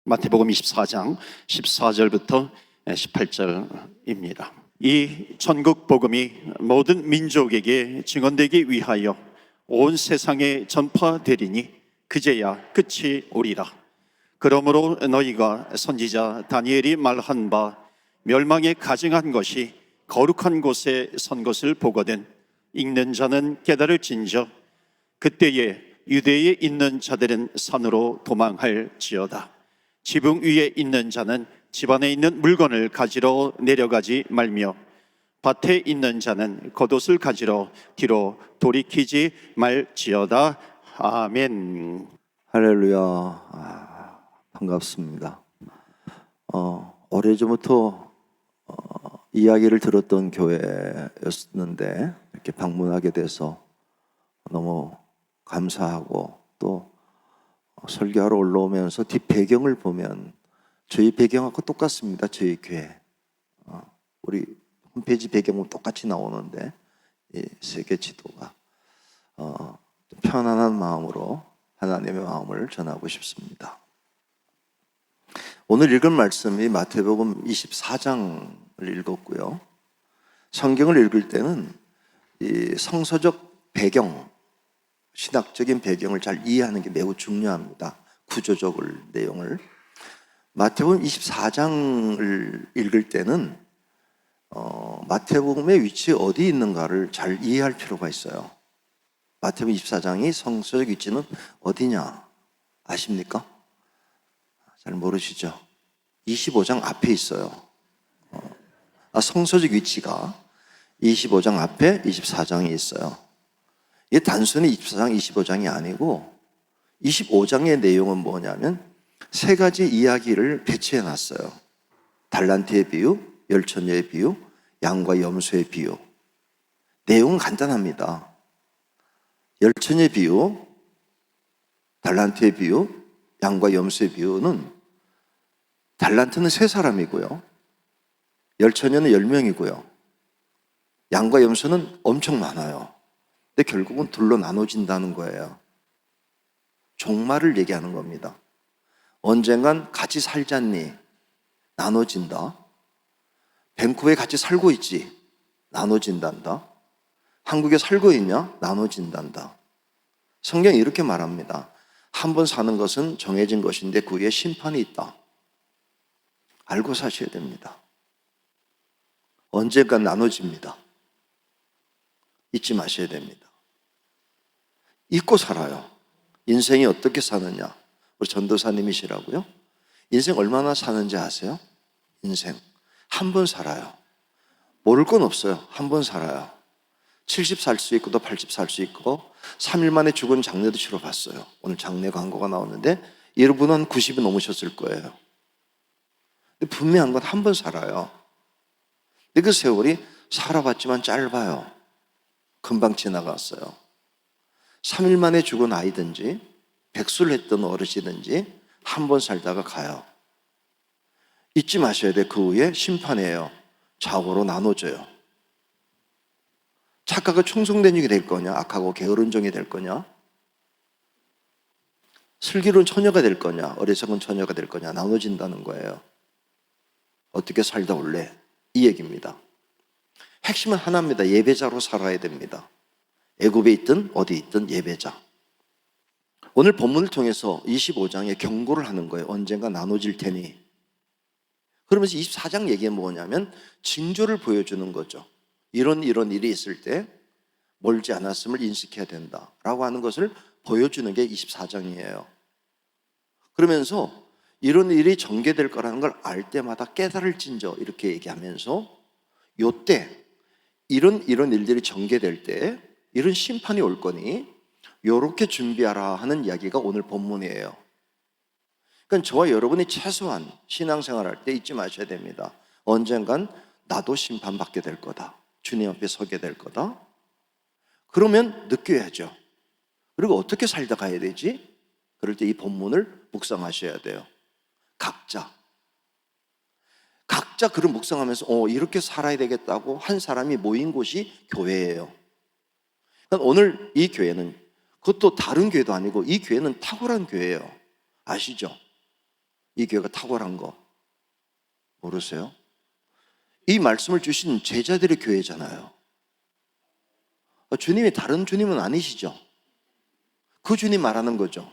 마태복음 24장 14절부터 18절입니다. 이 전국 복음이 모든 민족에게 증언되기 위하여 온 세상에 전파되리니 그제야 끝이 오리라. 그러므로 너희가 선지자 다니엘이 말한 바 멸망에 가증한 것이 거룩한 곳에 선 것을 보거든 읽는 자는 깨달을진저 그때에 유대에 있는 자들은 산으로 도망할지어다. 지붕 위에 있는 자는 집 안에 있는 물건을 가지러 내려가지 말며 밭에 있는 자는 겉옷을 가지러 뒤로 돌이키지 말지어다. 아멘. 할렐루야. 반갑습니다. 오래전부터 이야기를 들었던 교회였는데 이렇게 방문하게 돼서 너무 감사하고 또 설교하러 올라오면서 뒷 배경을 보면 저희 배경하고 똑같습니다. 저희 교회 우리 홈페이지 배경은 똑같이 나오는데 이 세계 지도가 편안한 마음으로 하나님의 마음을 전하고 싶습니다. 오늘 읽은 말씀이 마태복음 24장을 읽었고요. 성경을 읽을 때는 이 성서적 배경, 신학적인 배경을 잘 이해하는 게 매우 중요합니다. 구조적인 내용을. 마태복음 24장을 읽을 때는 마태복음의 위치 어디 있는가를 잘 이해할 필요가 있어요. 마태복음 24장이 성서적 위치는 어디냐 아십니까? 잘 모르시죠? 25장 앞에 있어요. 성서적 위치가 25장 앞에 24장이 있어요. 이게 단순히 24장, 25장이 아니고 25장의 내용은 뭐냐면 세 가지 이야기를 배치해 놨어요. 달란트의 비유, 열처녀의 비유, 양과 염소의 비유. 내용은 간단합니다. 열처녀의 비유, 달란트의 비유, 양과 염소의 비유는 달란트는 3사람이고요. 열처녀는 10명이고요. 양과 염소는 엄청 많아요. 근데 결국은 둘로 나눠진다는 거예요. 종말을 얘기하는 겁니다. 언젠간 같이 살잖니? 나눠진다. 밴쿠버에 같이 살고 있지? 나눠진단다. 한국에 살고 있냐? 나눠진단다. 성경이 이렇게 말합니다. 한 번 사는 것은 정해진 것인데 그 위에 심판이 있다. 알고 사셔야 됩니다. 언젠간 나눠집니다. 잊지 마셔야 됩니다. 잊고 살아요. 인생이 어떻게 사느냐? 우리 전도사님이시라고요? 인생 얼마나 사는지 아세요? 인생 한 번 살아요. 모를 건 없어요. 한 번 살아요. 70 살 수 있고 또 80 살 수 있고 3일 만에 죽은 장례도 치러봤어요. 오늘 장례 광고가 나오는데 여러분은 90이 넘으셨을 거예요. 근데 분명한 건 한 번 살아요. 근데 그 세월이 살아봤지만 짧아요. 금방 지나갔어요. 3일 만에 죽은 아이든지 백수를 했던 어르신든지 한 번 살다가 가요. 잊지 마셔야 돼. 그 후에 심판이에요. 좌우로 나눠져요. 착하고 충성된 종이 될 거냐, 악하고 게으른 종이 될 거냐, 슬기로운 처녀가 될 거냐, 어리석은 처녀가 될 거냐, 나눠진다는 거예요. 어떻게 살다 올래? 이 얘기입니다. 핵심은 하나입니다. 예배자로 살아야 됩니다. 애굽에 있든 어디 있든 예배자. 오늘 본문을 통해서 25장에 경고를 하는 거예요. 언젠가 나눠질 테니. 그러면서 24장 얘기는 뭐냐면 징조를 보여주는 거죠. 이런 일이 있을 때 멀지 않았음을 인식해야 된다라고 하는 것을 보여주는 게 24장이에요. 그러면서 이런 일이 전개될 거라는 걸 알 때마다 깨달을진저 이렇게 얘기하면서 요때 이런 일들이 전개될 때 이런 심판이 올 거니 요렇게 준비하라 하는 이야기가 오늘 본문이에요. 그러니까 저와 여러분이 최소한 신앙생활할 때 잊지 마셔야 됩니다. 언젠간 나도 심판받게 될 거다. 주님 앞에 서게 될 거다. 그러면 느껴야죠. 그리고 어떻게 살다 가야 되지? 그럴 때 이 본문을 묵상하셔야 돼요. 각자 그를 묵상하면서 이렇게 살아야 되겠다고 한 사람이 모인 곳이 교회예요. 그러니까 오늘 이 교회는 그것도 다른 교회도 아니고 이 교회는 탁월한 교회예요. 아시죠? 이 교회가 탁월한 거 모르세요? 이 말씀을 주신 제자들의 교회잖아요. 주님이 다른 주님은 아니시죠? 그 주님 말하는 거죠.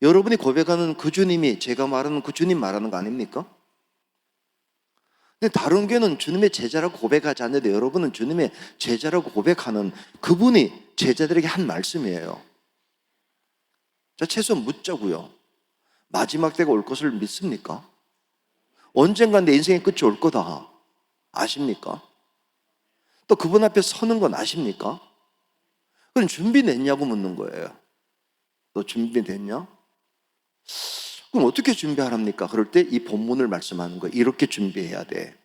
여러분이 고백하는 그 주님이 제가 말하는 그 주님 말하는 거 아닙니까? 근데 다른 교회는 주님의 제자라고 고백하지 않는데 여러분은 주님의 제자라고 고백하는 그분이 제자들에게 한 말씀이에요. 자, 최소한 묻자고요. 마지막 때가 올 것을 믿습니까? 언젠간 내 인생의 끝이 올 거다 아십니까? 또 그분 앞에 서는 건 아십니까? 그럼 준비됐냐고 묻는 거예요. 너 준비됐냐? 그럼 어떻게 준비하랍니까? 그럴 때 이 본문을 말씀하는 거예요. 이렇게 준비해야 돼.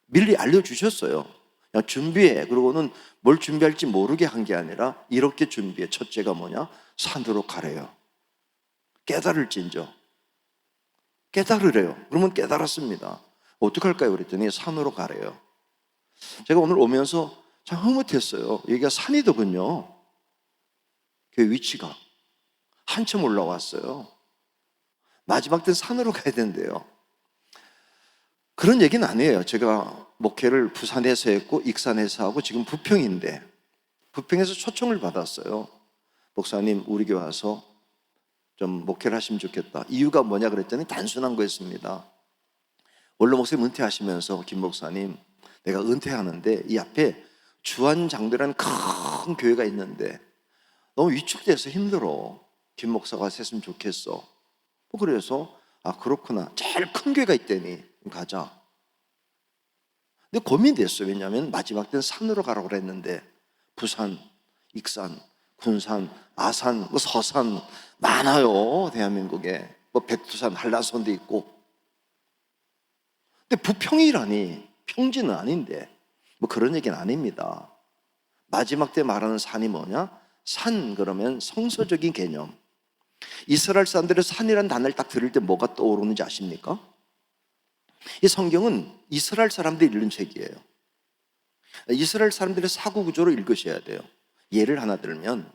미리 알려주셨어요. 그냥 준비해. 그러고는 뭘 준비할지 모르게 한 게 아니라 이렇게 준비해. 첫째가 뭐냐? 산으로 가래요. 깨달을진저. 깨달으래요. 그러면 깨달았습니다. 어떡할까요? 그랬더니 산으로 가래요. 제가 오늘 오면서 참 흐뭇했어요. 여기가 산이더군요. 그 위치가 한참 올라왔어요. 마지막 때는 산으로 가야 된대요. 그런 얘기는 아니에요. 제가 목회를 부산에서 했고 익산에서 하고 지금 부평인데 부평에서 초청을 받았어요. 목사님 우리 교회 와서 좀 목회를 하시면 좋겠다. 이유가 뭐냐 그랬더니 단순한 거였습니다. 원로 목사님 은퇴하시면서 김 목사님 내가 은퇴하는데 이 앞에 주한장대라는 큰 교회가 있는데 너무 위축돼서 힘들어. 김 목사가 했으면 좋겠어. 그래서 아 그렇구나. 제일 큰 교회가 있다니 가자. 근데 고민됐어요. 왜냐하면 마지막 때는 산으로 가라고 그랬는데 부산, 익산, 군산, 아산, 서산 많아요. 대한민국에 뭐 백두산, 한라산도 있고. 근데 부평이라니 평지는 아닌데 뭐 그런 얘기는 아닙니다. 마지막 때 말하는 산이 뭐냐? 산 그러면 성서적인 개념. 이스라엘 사람들의 산이라는 단어를 딱 들을 때 뭐가 떠오르는지 아십니까? 이 성경은 이스라엘 사람들이 읽는 책이에요. 이스라엘 사람들의 사고 구조로 읽으셔야 돼요. 예를 하나 들면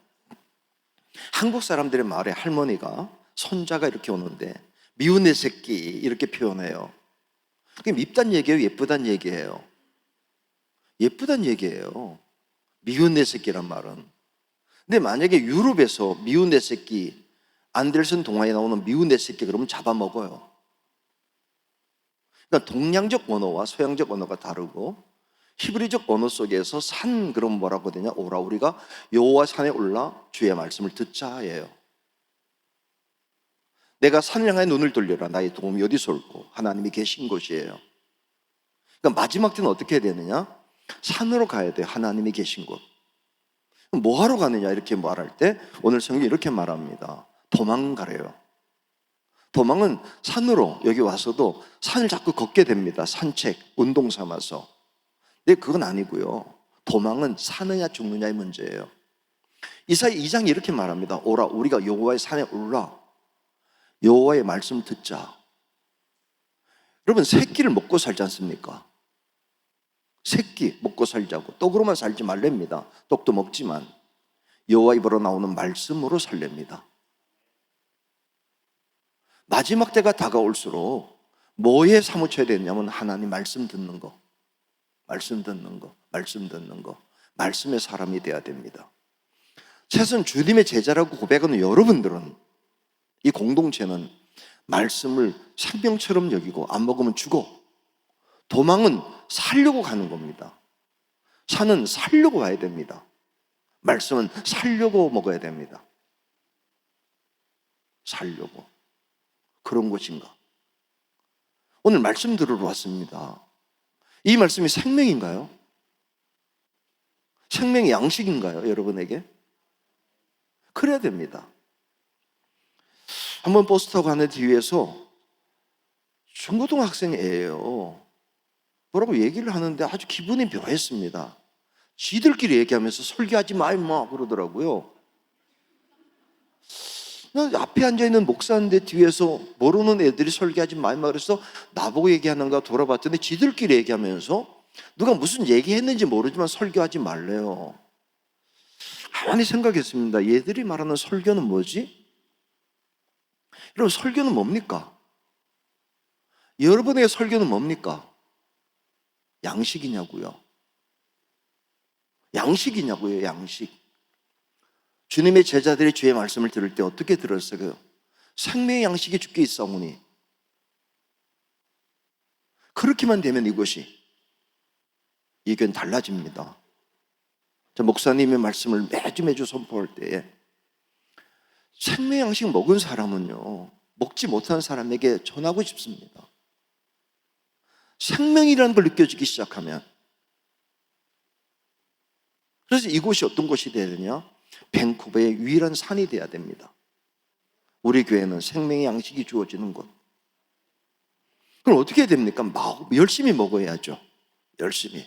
한국 사람들의 말에 할머니가 손자가 이렇게 오는데 미운 내 새끼 이렇게 표현해요. 그게 밉단 얘기예요? 예쁘단 얘기예요? 예쁘단 얘기예요. 미운 내 새끼란 말은. 근데 만약에 유럽에서 미운 내 새끼, 안델슨 동화에 나오는 미운 내 새끼 그러면 잡아먹어요. 그러니까 동양적 언어와 서양적 언어가 다르고 히브리적 언어 속에서 산 그럼 뭐라고 되냐? 오라 우리가 여호와 산에 올라 주의 말씀을 듣자예요. 내가 산을 향해 눈을 돌려라. 나의 도움이 어디서 올고 하나님이 계신 곳이에요. 그러니까 마지막 때는 어떻게 해야 되느냐? 산으로 가야 돼요. 하나님이 계신 곳. 뭐 하러 가느냐 이렇게 말할 때 오늘 성경이 이렇게 말합니다. 도망가래요. 도망은 산으로 여기 와서도 산을 자꾸 걷게 됩니다. 산책, 운동 삼아서. 근데 그건 아니고요. 도망은 사느냐 죽느냐의 문제예요. 이사야 2장이 이렇게 말합니다. 오라 우리가 여호와의 산에 올라 여호와의 말씀 듣자. 여러분 새끼를 먹고 살지 않습니까? 새끼 먹고 살자고 떡으로만 살지 말랍니다. 떡도 먹지만 여호와 입으로 나오는 말씀으로 살랍니다. 마지막 때가 다가올수록 뭐에 사무쳐야 되냐면 하나님 말씀 듣는 거, 말씀 듣는 거, 말씀 듣는 거, 말씀의 사람이 돼야 됩니다. 최소한 주님의 제자라고 고백하는 여러분들은 이 공동체는 말씀을 생명처럼 여기고 안 먹으면 죽어. 도망은 살려고 가는 겁니다. 산은 살려고 가야 됩니다. 말씀은 살려고 먹어야 됩니다. 살려고. 그런 것인가? 오늘 말씀 들으러 왔습니다. 이 말씀이 생명인가요? 생명의 양식인가요? 여러분에게? 그래야 됩니다. 한번 버스 타고 가는 뒤에서 중고등학생 애예요. 뭐라고 얘기를 하는데 아주 기분이 묘했습니다. 지들끼리 얘기하면서 설교하지 마 임마 그러더라고요. 앞에 앉아있는 목사인데 뒤에서 모르는 애들이 설교하지 마 임마 그래서 나보고 얘기하는가 돌아봤더니 지들끼리 얘기하면서 누가 무슨 얘기했는지 모르지만 설교하지 말래요. 가만히 생각했습니다. 얘들이 말하는 설교는 뭐지? 여러분, 설교는 뭡니까? 여러분의 설교는 뭡니까? 양식이냐고요. 양식이냐고요, 양식. 주님의 제자들이 주의 말씀을 들을 때 어떻게 들었어요? 생명의 양식이 주께 있사오니. 그렇게만 되면 이것이 이 교회는 달라집니다. 저 목사님의 말씀을 매주 선포할 때에 생명의 양식 먹은 사람은요, 먹지 못한 사람에게 전하고 싶습니다. 생명이라는 걸 느껴지기 시작하면. 그래서 이곳이 어떤 곳이 되어야 되냐? 밴쿠버의 유일한 산이 되어야 됩니다. 우리 교회는 생명의 양식이 주어지는 곳. 그럼 어떻게 해야 됩니까? 열심히 먹어야죠. 열심히.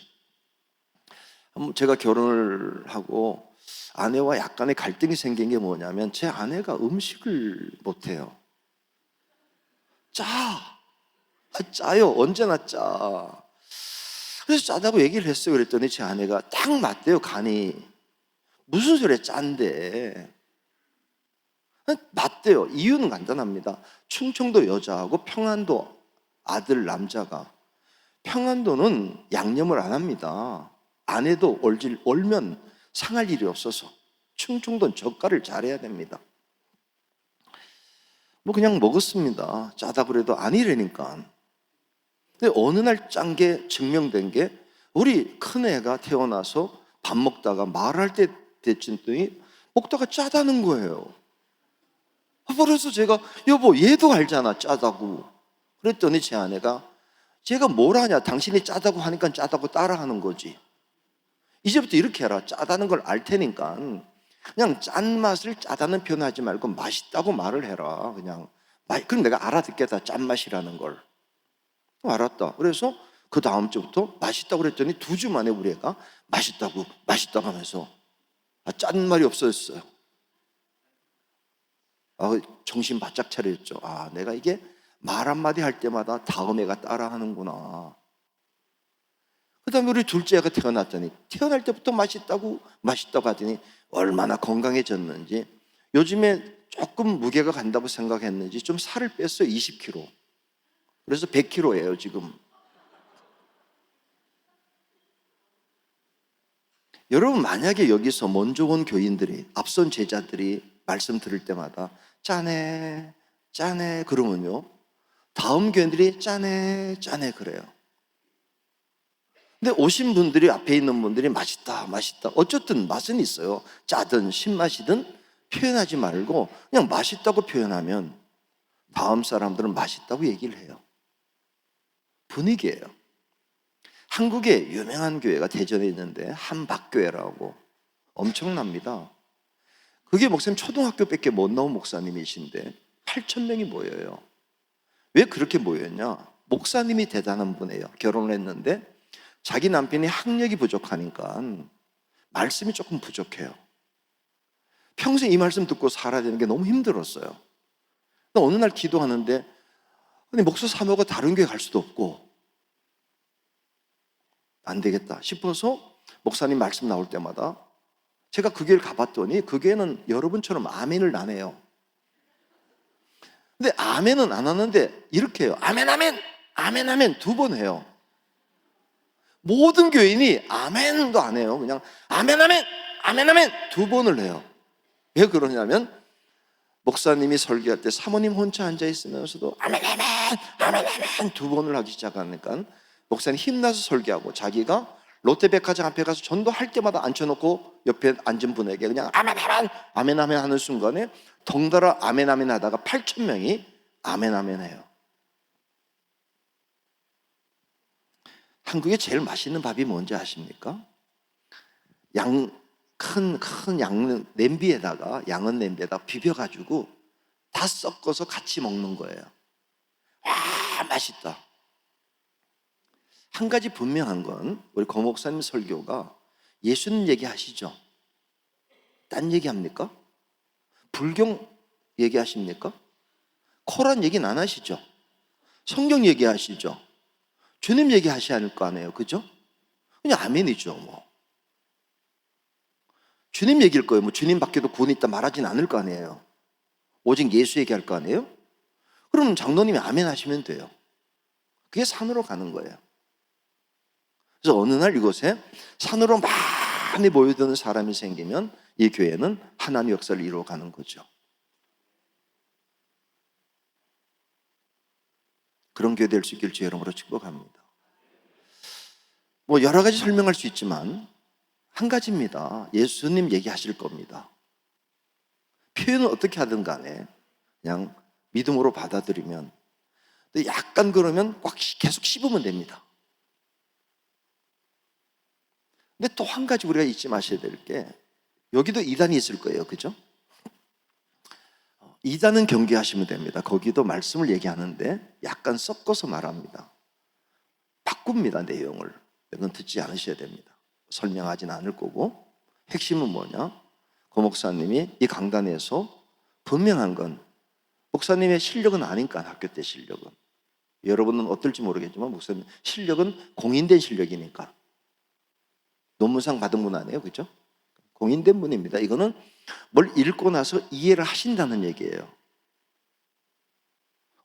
제가 결혼을 하고 아내와 약간의 갈등이 생긴 게 뭐냐면, 제 아내가 음식을 못해요. 짜요. 언제나 짜. 그래서 짜다고 얘기를 했어요. 그랬더니 제 아내가 딱 맞대요, 간이. 무슨 소리야, 짠데. 맞대요. 이유는 간단합니다. 충청도 여자하고 평안도 아들 남자가, 평안도는 양념을 안 합니다. 안 해도 얼면 상할 일이 없어서. 충청도는 젓갈을 잘해야 됩니다. 그냥 먹었습니다. 짜다 그래도 아니라니까. 근데 어느 날 짠 게 증명된 게, 우리 큰애가 태어나서 밥 먹다가 말할 때 됐더니 먹다가 짜다는 거예요. 그래서 제가, 여보, 얘도 알잖아, 짜다고. 그랬더니 제 아내가, 제가 뭘 하냐, 당신이 짜다고 하니까 짜다고 따라하는 거지. 이제부터 이렇게 해라. 짜다는 걸 알 테니까 그냥 짠맛을 짜다는 표현하지 말고 맛있다고 말을 해라. 그럼 내가 알아듣겠다, 짠맛이라는 걸. 알았다. 그래서 그 다음 주부터 맛있다고 그랬더니 2주 만에 우리 애가 맛있다고 하면서 짠말이 없어졌어요. 정신 바짝 차렸죠. 내가 이게 말 한마디 할 때마다 다음 애가 따라하는구나. 그 다음에 우리 둘째가 태어났더니, 태어날 때부터 맛있다고 하더니 얼마나 건강해졌는지, 요즘에 조금 무게가 간다고 생각했는지 좀 살을 뺐어요. 20kg. 그래서 100kg예요 지금. 여러분, 만약에 여기서 먼저 온 교인들이, 앞선 제자들이 말씀 들을 때마다 짜네 그러면요, 다음 교인들이 짜네 그래요. 근데 오신 분들이, 앞에 있는 분들이 맛있다 어쨌든 맛은 있어요. 짜든 신맛이든 표현하지 말고 그냥 맛있다고 표현하면 다음 사람들은 맛있다고 얘기를 해요. 분위기예요. 한국에 유명한 교회가 대전에 있는데 한박교회라고, 엄청납니다. 그게 목사님 초등학교밖에 못 나온 목사님이신데 8,000명이 모여요. 왜 그렇게 모였냐? 목사님이 대단한 분이에요. 결혼을 했는데 자기 남편이 학력이 부족하니까 말씀이 조금 부족해요. 평생 이 말씀 듣고 살아야 되는 게 너무 힘들었어요. 어느 날 기도하는데, 아니, 목사 사모가 다른 교회 갈 수도 없고 안 되겠다 싶어서 목사님 말씀 나올 때마다 제가 그 교회를 가봤더니, 그 교회는 여러분처럼 아멘을 안 해요. 근데 아멘은 안 하는데 이렇게 해요. 아멘 2번 해요. 모든 교인이 아멘도 안 해요. 그냥 아멘 2번을 해요. 왜 그러냐면, 목사님이 설교할 때 사모님 혼자 앉아 있으면서도 아멘 2번을 하기 시작하니까 목사님 힘나서 설교하고, 자기가 롯데백화점 앞에 가서 전도할 때마다 앉혀놓고 옆에 앉은 분에게 그냥 아멘 하는 순간에 덩달아 아멘 하다가 8,000명이 아멘 해요. 한국에 제일 맛있는 밥이 뭔지 아십니까? 큰 양 냄비에다가, 양은 냄비에다가 비벼가지고 다 섞어서 같이 먹는 거예요. 맛있다. 한 가지 분명한 건, 우리 고 목사님 설교가 예수님 얘기하시죠? 딴 얘기합니까? 불경 얘기하십니까? 코란 얘기는 안 하시죠? 성경 얘기하시죠? 주님 얘기하셔야 할 거 아니에요, 그죠? 그냥 아멘이죠. 주님 얘기일 거예요. 주님 밖에도 구원이 있다 말하진 않을 거 아니에요. 오직 예수 얘기할 거 아니에요? 그럼 장로님이 아멘 하시면 돼요. 그게 산으로 가는 거예요. 그래서 어느 날 이곳에 산으로 많이 모여드는 사람이 생기면 이 교회는 하나님의 역사를 이루어가는 거죠. 그런 교회 될 수 있길 주의 이름으로 축복합니다. 뭐 여러 가지 설명할 수 있지만 한 가지입니다. 예수님 얘기하실 겁니다. 표현은 어떻게 하든 간에 그냥 믿음으로 받아들이면, 약간 그러면 꽉 계속 씹으면 됩니다. 근데 또 한 가지 우리가 잊지 마셔야 될 게, 여기도 이단이 있을 거예요. 그죠? 이단은 경계하시면 됩니다. 거기도 말씀을 얘기하는데 약간 섞어서 말합니다. 바꿉니다, 내용을. 이건 듣지 않으셔야 됩니다. 설명하지는 않을 거고, 핵심은 뭐냐? 고 목사님이 이 강단에서 분명한 건, 목사님의 실력은 아니까, 학교 때 실력은. 여러분은 어떨지 모르겠지만 목사님 실력은 공인된 실력이니까. 논문상 받은 분 아니에요, 그죠? 공인된 분입니다. 이거는 뭘 읽고 나서 이해를 하신다는 얘기예요.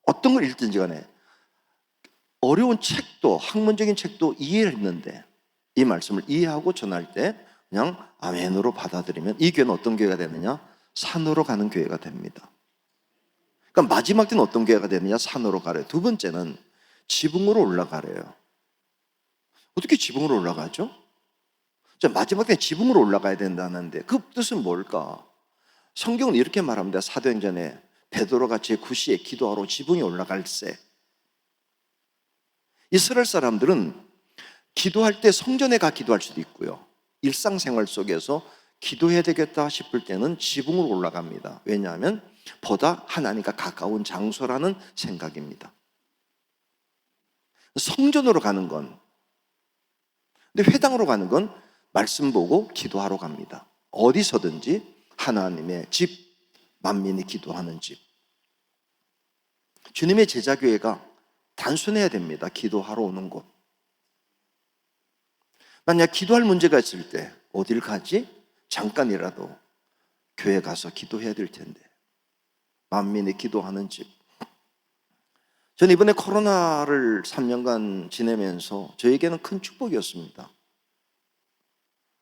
어떤 걸 읽든지 간에 어려운 책도, 학문적인 책도 이해를 했는데 이 말씀을 이해하고 전할 때 그냥 아멘으로 받아들이면 이 교회는 어떤 교회가 되느냐? 산으로 가는 교회가 됩니다. 그러니까 마지막 때는 어떤 교회가 되느냐? 산으로 가래요. 두 번째는 지붕으로 올라가래요. 어떻게 지붕으로 올라가죠? 마지막 때 지붕으로 올라가야 된다는데 그 뜻은 뭘까? 성경은 이렇게 말합니다. 사도행전에 베드로가 제9시에 기도하러 지붕에 올라갈세. 이스라엘 사람들은 기도할 때 성전에 가 기도할 수도 있고요, 일상생활 속에서 기도해야 되겠다 싶을 때는 지붕으로 올라갑니다. 왜냐하면 보다 하나님과 가까운 장소라는 생각입니다. 성전으로 가는 건, 근데 회당으로 가는 건 말씀 보고 기도하러 갑니다. 어디서든지 하나님의 집, 만민이 기도하는 집. 주님의 제자교회가 단순해야 됩니다. 기도하러 오는 곳. 만약 기도할 문제가 있을 때 어딜 가지? 잠깐이라도 교회 가서 기도해야 될 텐데. 만민이 기도하는 집. 전 이번에 코로나를 3년간 지내면서 저에게는 큰 축복이었습니다.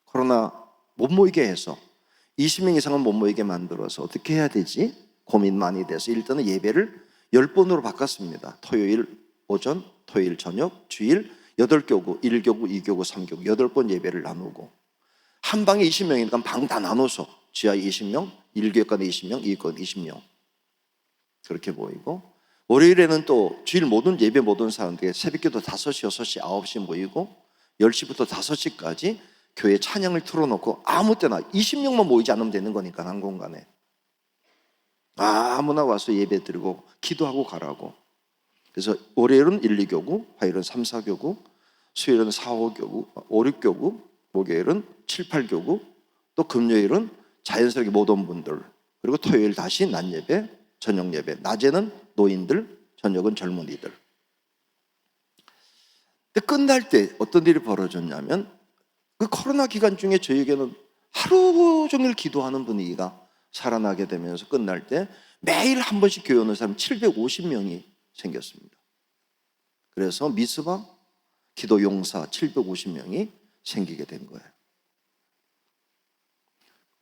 코로나 못 모이게 해서 20명 이상은 못 모이게 만들어서 어떻게 해야 되지? 고민 많이 돼서 일단은 예배를 10번으로 바꿨습니다. 토요일 오전, 토요일 저녁, 주일 8교구, 1교구, 2교구, 3교구 8번 예배를 나누고, 한 방에 20명이니까 방 다 나눠서 지하 20명, 1교육관 20명, 2교육관 20명 그렇게 모이고, 월요일에는 또 주일 모든 예배 모든 사람들이 새벽기도 5시, 6시, 9시 모이고 10시부터 5시까지 교회 찬양을 틀어놓고 아무 때나 20명만 모이지 않으면 되는 거니까, 한 공간에 아무나 와서 예배 드리고 기도하고 가라고. 그래서 월요일은 1, 2교구, 화요일은 3, 4교구, 수요일은 4, 5교구, 5, 6교구, 목요일은 7, 8교구, 또 금요일은 자연스럽게 못 온 분들, 그리고 토요일 다시 낮 예배, 저녁 예배. 낮에는 노인들, 저녁은 젊은이들. 근데 끝날 때 어떤 일이 벌어졌냐면, 그 코로나 기간 중에 저에게는 하루 종일 기도하는 분위기가 살아나게 되면서 끝날 때 매일 한 번씩 교회 오는 사람 750명이 생겼습니다. 그래서 미스바 기도 용사 750명이 생기게 된 거예요.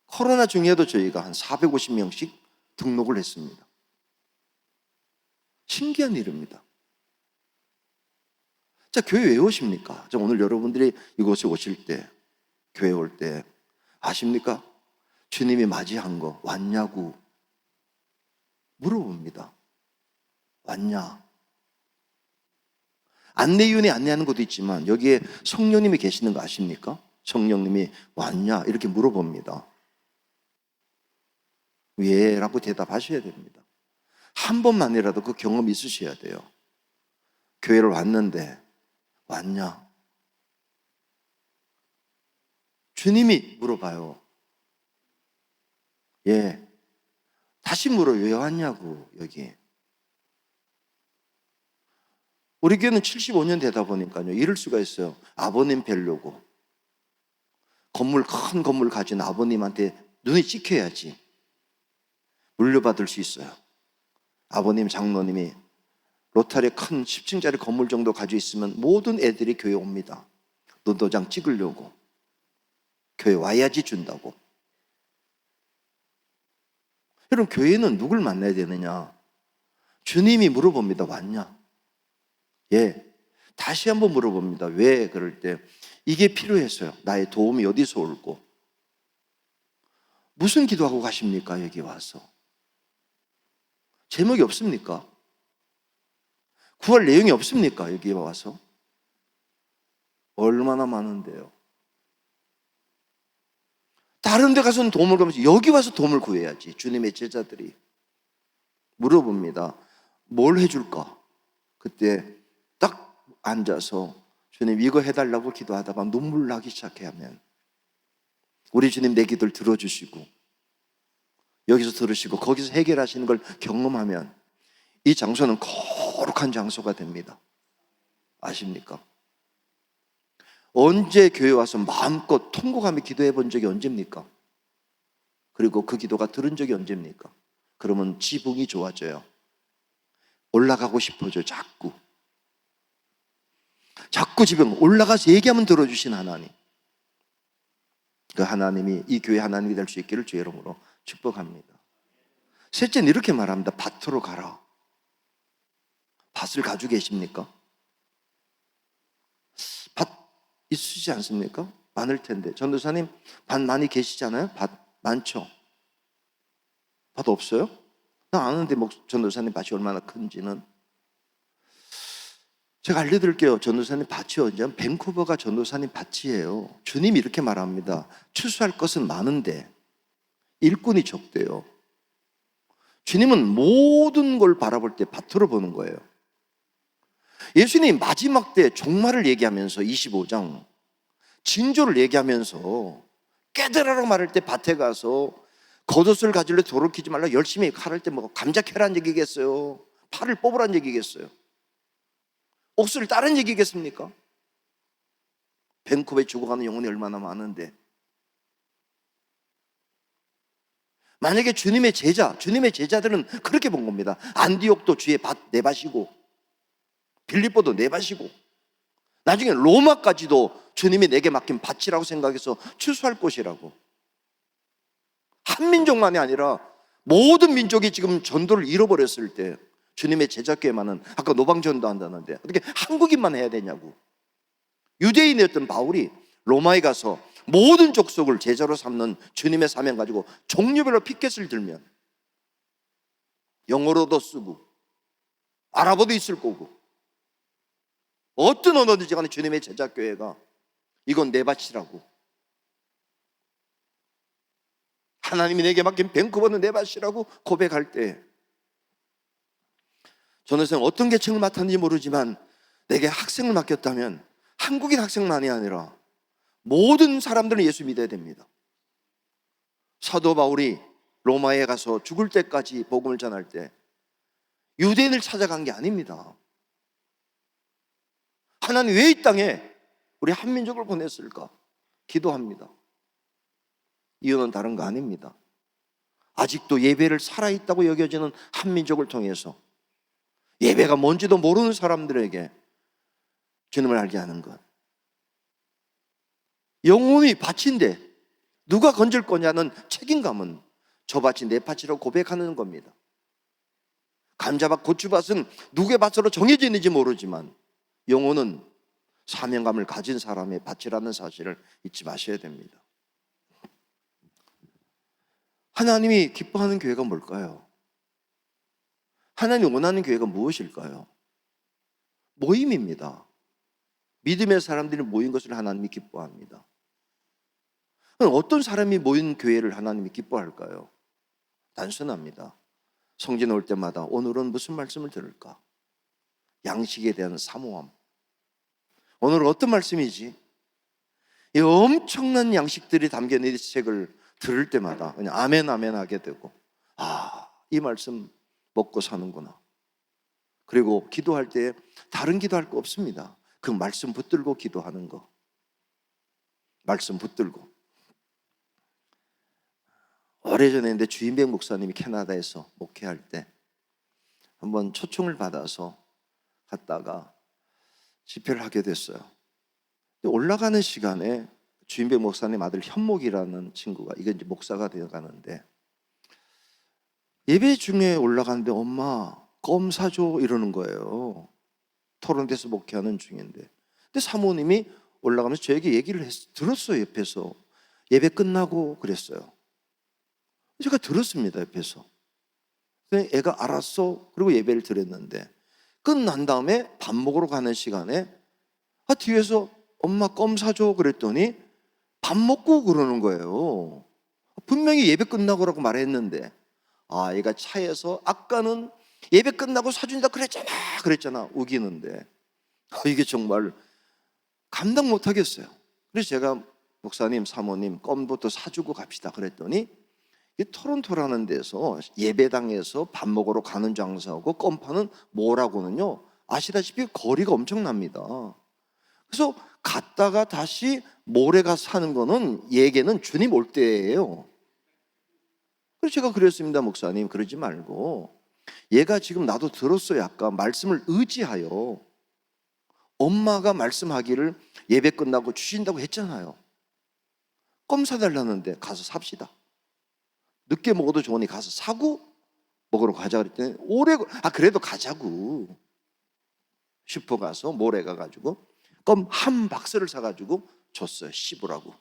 코로나 중에도 저희가 한 450명씩 등록을 했습니다. 신기한 일입니다. 자, 교회 왜 오십니까? 자, 오늘 여러분들이 이곳에 오실 때, 교회 올 때 아십니까? 주님이 맞이한 거 왔냐고 물어봅니다. 왔냐? 안내위원회 안내하는 것도 있지만 여기에 성령님이 계시는 거 아십니까? 성령님이 왔냐? 이렇게 물어봅니다. 왜? 라고 대답하셔야 됩니다. 한 번만이라도 그 경험이 있으셔야 돼요. 교회를 왔는데 왔냐? 주님이 물어봐요. 예. 다시 물어요. 왜 왔냐고, 여기. 우리 교회는 75년 되다 보니까요, 이럴 수가 있어요. 아버님 뵈려고. 큰 건물 가진 아버님한테 눈에 찍혀야지 물려받을 수 있어요. 아버님, 장로님이 로타리 큰 10층짜리 건물 정도 가지고 있으면 모든 애들이 교회 옵니다. 논도장 찍으려고. 교회 와야지 준다고. 여러분, 교회는 누굴 만나야 되느냐? 주님이 물어봅니다. 왔냐? 예. 다시 한번 물어봅니다. 왜? 그럴 때 이게 필요했어요. 나의 도움이 어디서 올고. 무슨 기도하고 가십니까? 여기 와서. 제목이 없습니까? 구할 내용이 없습니까? 여기 와서. 얼마나 많은데요. 다른 데 가서는 도움을 구하면서 여기 와서 도움을 구해야지. 주님의 제자들이 물어봅니다. 뭘 해줄까? 그때 딱 앉아서 주님 이거 해달라고 기도하다가 눈물 나기 시작하면 우리 주님 내 기도를 들어주시고 여기서 들으시고 거기서 해결하시는 걸 경험하면 이 장소는 거룩한 장소가 됩니다. 아십니까? 언제 교회 와서 마음껏 통곡하며 기도해 본 적이 언제입니까? 그리고 그 기도가 들은 적이 언제입니까? 그러면 지붕이 좋아져요. 올라가고 싶어져요. 자꾸 지붕 올라가서 얘기하면 들어주신 하나님, 그 하나님이 이 교회 하나님이 될 수 있기를 주의 이름으로 축복합니다. 셋째는 이렇게 말합니다. 밭으로 가라. 밭을 가지고 계십니까? 밭 있으시지 않습니까? 많을 텐데. 전도사님 밭 많이 계시잖아요? 밭 많죠? 밭 없어요? 나 아는데 전도사님 밭이 얼마나 큰지는. 제가 알려드릴게요. 전도사님 밭이 언제면 밴쿠버가 전도사님 밭이에요. 주님이 이렇게 말합니다. 추수할 것은 많은데 일꾼이 적대요. 주님은 모든 걸 바라볼 때 밭으로 보는 거예요. 예수님이 마지막 때 종말을 얘기하면서 25장 징조를 얘기하면서 깨달으라고 말할 때 밭에 가서 겉옷을 가질래 돌을 키지 말라 열심히 칼할 때 뭐 감자 캐라는 얘기겠어요? 팔을 뽑으라는 얘기겠어요? 옥수를 따른 얘기겠습니까? 밴쿠버에 죽어가는 영혼이 얼마나 많은데. 만약에 주님의 제자들은 그렇게 본 겁니다. 안디옥도 주의 밭 내 밭이고 빌립보도 내 밭이고 나중에 로마까지도 주님이 내게 맡긴 밭이라고 생각해서 추수할 곳이라고. 한 민족만이 아니라 모든 민족이 지금 전도를 잃어버렸을 때 주님의 제자교회만은 아까 노방전도 한다는데 어떻게 한국인만 해야 되냐고. 유대인이었던 바울이 로마에 가서 모든 족속을 제자로 삼는 주님의 사명 가지고 종류별로 피켓을 들면 영어로도 쓰고 아랍어도 있을 거고 어떤 언어든지 간에 주님의 제자교회가 이건 내 밭이라고. 하나님이 내게 맡긴 밴쿠버는 내 밭이라고 고백할 때 전도사님 어떤 계층을 맡았는지 모르지만 내게 학생을 맡겼다면 한국인 학생만이 아니라 모든 사람들은 예수 믿어야 됩니다. 사도 바울이 로마에 가서 죽을 때까지 복음을 전할 때 유대인을 찾아간 게 아닙니다. 하나님 왜 이 땅에 우리 한민족을 보냈을까? 기도합니다. 이유는 다른 거 아닙니다. 아직도 예배를 살아있다고 여겨지는 한민족을 통해서 예배가 뭔지도 모르는 사람들에게 주님을 알게 하는 것. 영혼이 밭인데 누가 건질 거냐는 책임감은 저 밭이 내 밭이라고 고백하는 겁니다. 감자밭, 고추밭은 누구의 밭으로 정해져 있는지 모르지만 영혼은 사명감을 가진 사람의 밭이라는 사실을 잊지 마셔야 됩니다. 하나님이 기뻐하는 교회가 뭘까요? 하나님이 원하는 교회가 무엇일까요? 모임입니다. 믿음의 사람들이 모인 것을 하나님이 기뻐합니다. 그럼 어떤 사람이 모인 교회를 하나님이 기뻐할까요? 단순합니다. 성전 올 때마다 오늘은 무슨 말씀을 들을까? 양식에 대한 사모함. 오늘은 어떤 말씀이지? 이 엄청난 양식들이 담겨있는 이 책을 들을 때마다 그냥 아멘 아멘 하게 되고 이 말씀 먹고 사는구나. 그리고 기도할 때 다른 기도할 거 없습니다. 그 말씀 붙들고 기도하는 거. 말씀 붙들고. 오래전에 주인백 목사님이 캐나다에서 목회할 때 한번 초청을 받아서 갔다가 집회를 하게 됐어요. 올라가는 시간에 주인배 목사님 아들 현목이라는 친구가, 이게 이제 목사가 되어 가는데, 예배 중에 올라가는데 엄마 껌 사줘 이러는 거예요. 토론대에서 목회하는 중인데. 근데 사모님이 올라가면서 저에게 얘기를 들었어요. 옆에서 예배 끝나고 그랬어요. 제가 들었습니다. 옆에서. 애가 알았어. 그리고 예배를 드렸는데, 끝난 다음에 밥 먹으러 가는 시간에 뒤에서 엄마 껌 사줘 그랬더니 밥 먹고 그러는 거예요. 분명히 예배 끝나고라고 말했는데, 얘가 차에서 아까는 예배 끝나고 사준다 그랬잖아 우기는데, 이게 정말 감당 못 하겠어요. 그래서 제가 목사님, 사모님 껌부터 사주고 갑시다 그랬더니, 이 토론토라는 데서 예배당에서 밥 먹으러 가는 장사하고 껌 파는 뭐라고는요, 아시다시피 거리가 엄청납니다. 그래서 갔다가 다시 모레 가서 사는 거는 예계는 주님 올 때예요. 그래서 제가 그랬습니다. 목사님 그러지 말고, 얘가 지금 나도 들었어요. 아까 말씀을 의지하여 엄마가 말씀하기를 예배 끝나고 주신다고 했잖아요. 껌 사달라는데 가서 삽시다. 늦게 먹어도 좋으니 가서 사고 먹으러 가자 그랬더니 그래도 가자고. 슈퍼 가서 모레 가가지고 껌 한 박스를 사가지고 줬어요. 씹으라고.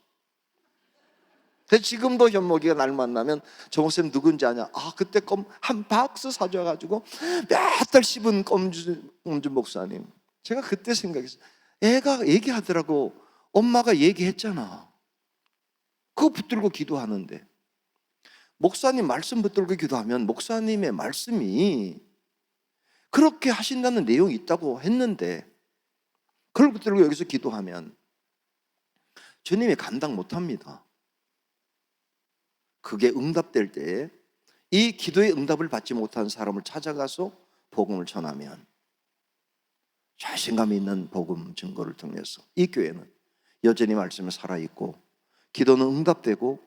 근데 지금도 현목이가 날 만나면 저 목사님 누군지 아냐? 그때 껌 한 박스 사줘가지고 몇 달 씹은 껌준 목사님. 제가 그때 생각했어요. 애가 얘기하더라고. 엄마가 얘기했잖아. 그거 붙들고 기도하는데, 목사님 말씀 붙들고 기도하면 목사님의 말씀이 그렇게 하신다는 내용이 있다고 했는데, 그걸 붙들고 여기서 기도하면 주님이 감당 못합니다. 그게 응답될 때에 이 기도의 응답을 받지 못한 사람을 찾아가서 복음을 전하면, 자신감 있는 복음 증거를 통해서 이 교회는 여전히 말씀에 살아있고 기도는 응답되고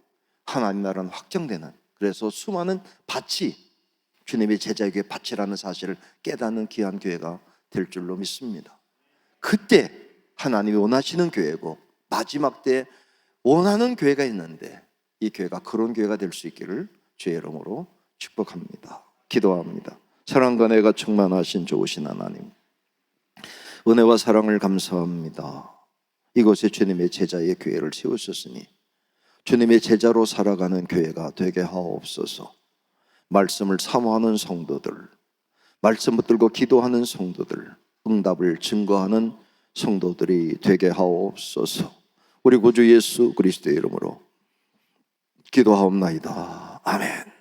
하나님 나라는 확정되는, 그래서 수많은 밭이 주님의 제자에게 밭이라는 사실을 깨닫는 귀한 교회가 될 줄로 믿습니다. 그때 하나님이 원하시는 교회고 마지막 때 원하는 교회가 있는데, 이 교회가 그런 교회가 될 수 있기를 주의 이름으로 축복합니다. 기도합니다. 사랑과 은혜가 충만하신 좋으신 하나님, 은혜와 사랑을 감사합니다. 이곳에 주님의 제자의 교회를 세우셨으니 주님의 제자로 살아가는 교회가 되게 하옵소서. 말씀을 사모하는 성도들, 말씀 붙들고 기도하는 성도들, 응답을 증거하는 성도들이 되게 하옵소서. 우리 구주 예수 그리스도의 이름으로 기도하옵나이다. 아멘.